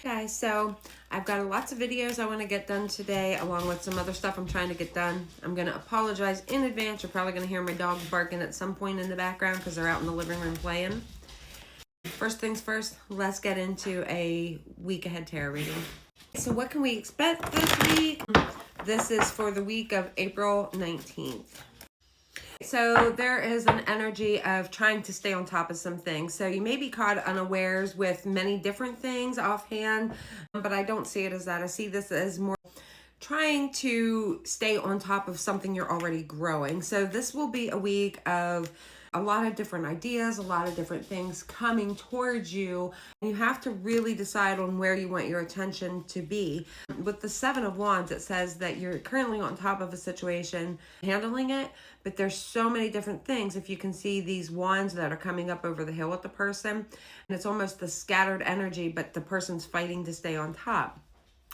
Guys, so I've got lots of videos I want to get done today, along with some other stuff I'm trying to get done. I'm going to apologize in advance. You're probably going to hear my dogs barking at some point in the background because they're out in the living room playing. First things first, let's get into a week ahead tarot reading. So what can we expect this week? This is for the week of April 19th. So there is an energy of trying to stay on top of some things. So you may be caught unawares with many different things offhand, but I don't see it as that. I see this as more trying to stay on top of something you're already growing. So this will be a week of a lot of different ideas, a lot of different things coming towards you. You have to really decide on where you want your attention to be. With the Seven of Wands, it says that you're currently on top of a situation, handling it, but there's so many different things. If you can see these wands that are coming up over the hill with the person, and it's almost the scattered energy, but the person's fighting to stay on top.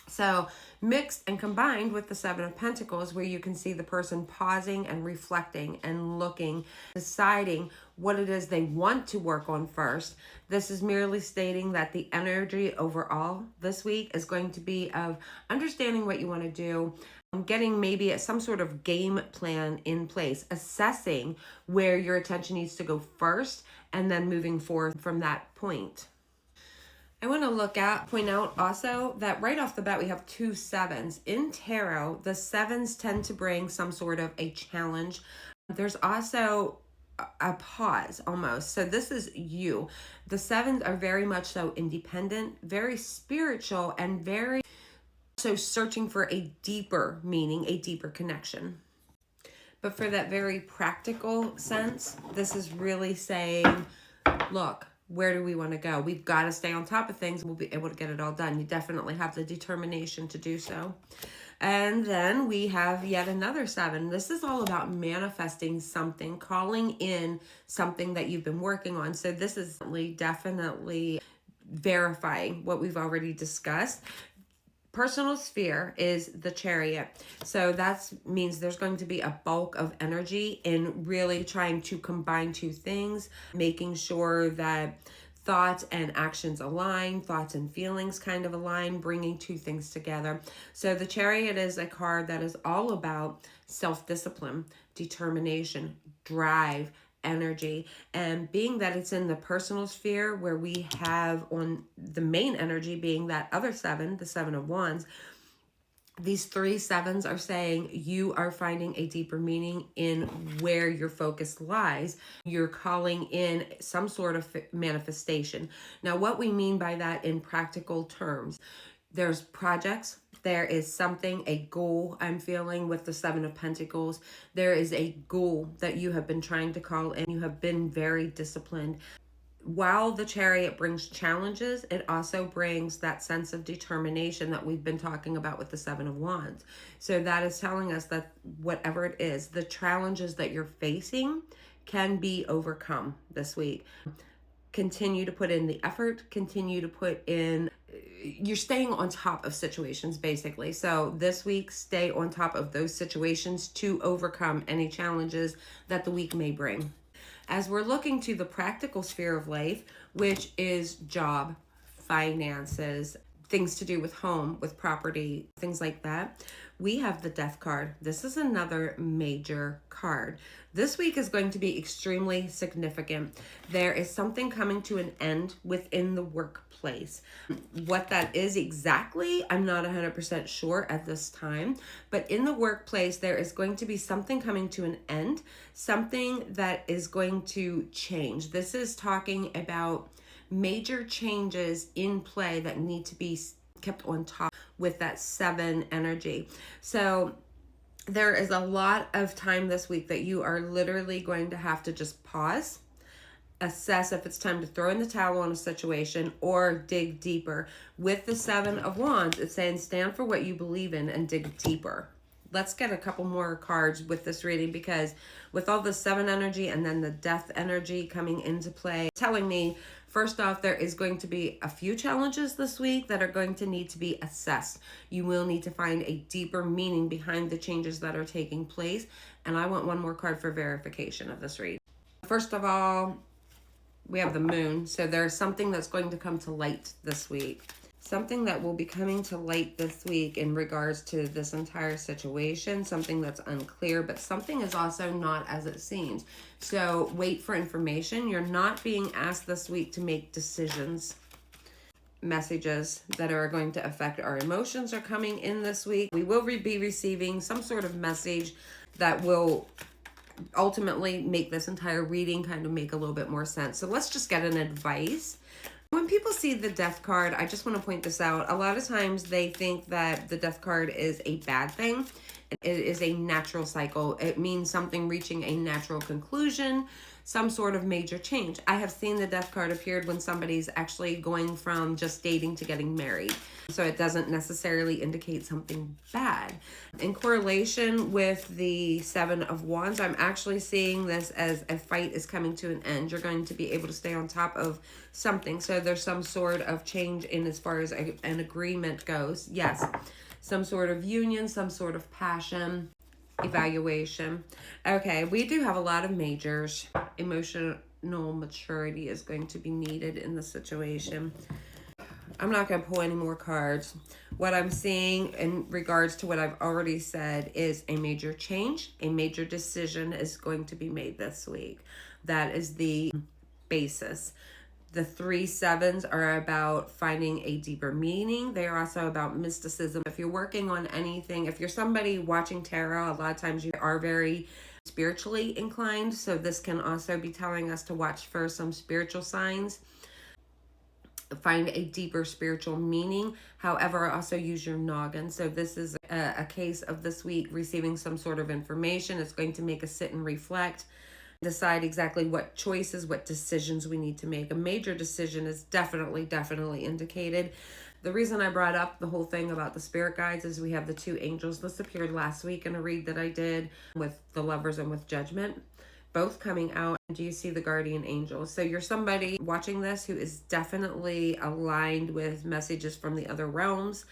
So mixed and combined with the Seven of Pentacles, where you can see the person pausing and reflecting and looking, deciding what it is they want to work on first. This is merely stating that the energy overall this week is going to be of understanding what you want to do, getting maybe some sort of game plan in place, assessing where your attention needs to go first, and then moving forward from that point. I want to point out also that right off the bat, we have two sevens. In tarot, the sevens tend to bring some sort of a challenge. There's also a pause almost. So this is you. The sevens are very much so independent, very spiritual, and very so searching for a deeper meaning, a deeper connection. But for that very practical sense, this is really saying, look, where do we want to go? We've got to stay on top of things. We'll be able to get it all done. You definitely have the determination to do so. And then we have yet another seven. This is all about manifesting something, calling in something that you've been working on. So this is definitely verifying what we've already discussed. Personal sphere is the Chariot. So that means there's going to be a bulk of energy in really trying to combine two things, making sure that thoughts and actions align, thoughts and feelings kind of align, bringing two things together. So the Chariot is a card that is all about self-discipline, determination, drive, energy. And being that it's in the personal sphere, where we have on the main energy being that other seven, the Seven of Wands, these three sevens are saying you are finding a deeper meaning in where your focus lies. You're calling in some sort of manifestation. Now, what we mean by that in practical terms, there's projects. There is something, a goal I'm feeling with the Seven of Pentacles. There is a goal that you have been trying to call in. You have been very disciplined. While the Chariot brings challenges, it also brings that sense of determination that we've been talking about with the Seven of Wands. So that is telling us that whatever it is, the challenges that you're facing can be overcome this week. Continue to put in the effort, continue to put in, you're staying on top of situations basically. So this week, stay on top of those situations to overcome any challenges that the week may bring. As we're looking to the practical sphere of life, which is job, finances, things to do with home, with property, things like that, we have the Death card. This is another major card. This week is going to be extremely significant. There is something coming to an end within the workplace. What that is exactly, I'm not 100% sure at this time, but in the workplace, there is going to be something coming to an end, something that is going to change. This is talking about major changes in play that need to be kept on top with that seven energy. So there is a lot of time this week that you are literally going to have to just pause, assess if it's time to throw in the towel on a situation or dig deeper. With the Seven of Wands, it's saying stand for what you believe in and dig deeper. Let's get a couple more cards with this reading, because with all the seven energy and then the death energy coming into play, telling me, first off, there is going to be a few challenges this week that are going to need to be assessed. You will need to find a deeper meaning behind the changes that are taking place. And I want one more card for verification of this read. First of all, we have the Moon. So there's something that's going to come to light this week. something that will be coming to light this week in regards to this entire situation, something that's unclear, but something is also not as it seems. So wait for information. You're not being asked this week to make decisions. Messages that are going to affect our emotions are coming in this week. We will be receiving some sort of message that will ultimately make this entire reading kind of make a little bit more sense. So let's just get an advice. When people see the Death card, I just want to point this out. A lot of times they think that the Death card is a bad thing. It is a natural cycle. It means something reaching a natural conclusion, some sort of major change. I have seen the Death card appeared when somebody's actually going from just dating to getting married. So it doesn't necessarily indicate something bad. In correlation with the Seven of Wands, I'm actually seeing this as a fight is coming to an end. You're going to be able to stay on top of something. So there's some sort of change in as far as an agreement goes. Yes. Some sort of union, some sort of passion, evaluation. Okay, we do have a lot of majors. Emotional maturity is going to be needed in the situation. I'm not going to pull any more cards. What I'm seeing in regards to what I've already said is a major change, a major decision is going to be made this week. That is the basis. The 3 sevens are about finding a deeper meaning. They are also about mysticism. If you're working on anything, if you're somebody watching tarot, a lot of times you are very spiritually inclined. So this can also be telling us to watch for some spiritual signs. Find a deeper spiritual meaning. However, also use your noggin. So this is a case of this week receiving some sort of information. It's going to make us sit and reflect. Decide exactly what choices, what decisions we need to make. A major decision is definitely indicated. The reason I brought up the whole thing about the spirit guides is we have the 2 angels. This appeared last week in a read that I did with the Lovers and with Judgment, both coming out. Do you see the guardian angels? So you're somebody watching this who is definitely aligned with messages from the other realms.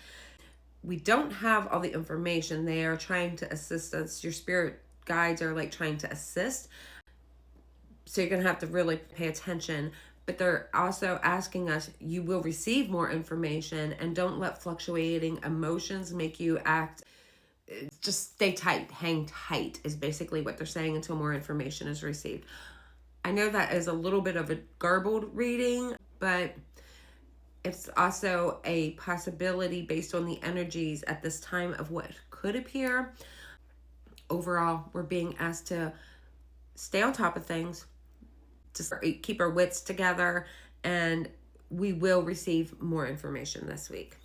We don't have all the information. They are trying to assist us. Your spirit guides are like trying to assist. So you're going to have to really pay attention. But they're also asking us, you will receive more information, and don't let fluctuating emotions make you act. Just stay tight, hang tight is basically what they're saying until more information is received. I know that is a little bit of a garbled reading, but it's also a possibility based on the energies at this time of what could appear. Overall, we're being asked to stay on top of things, to keep our wits together, and we will receive more information this week.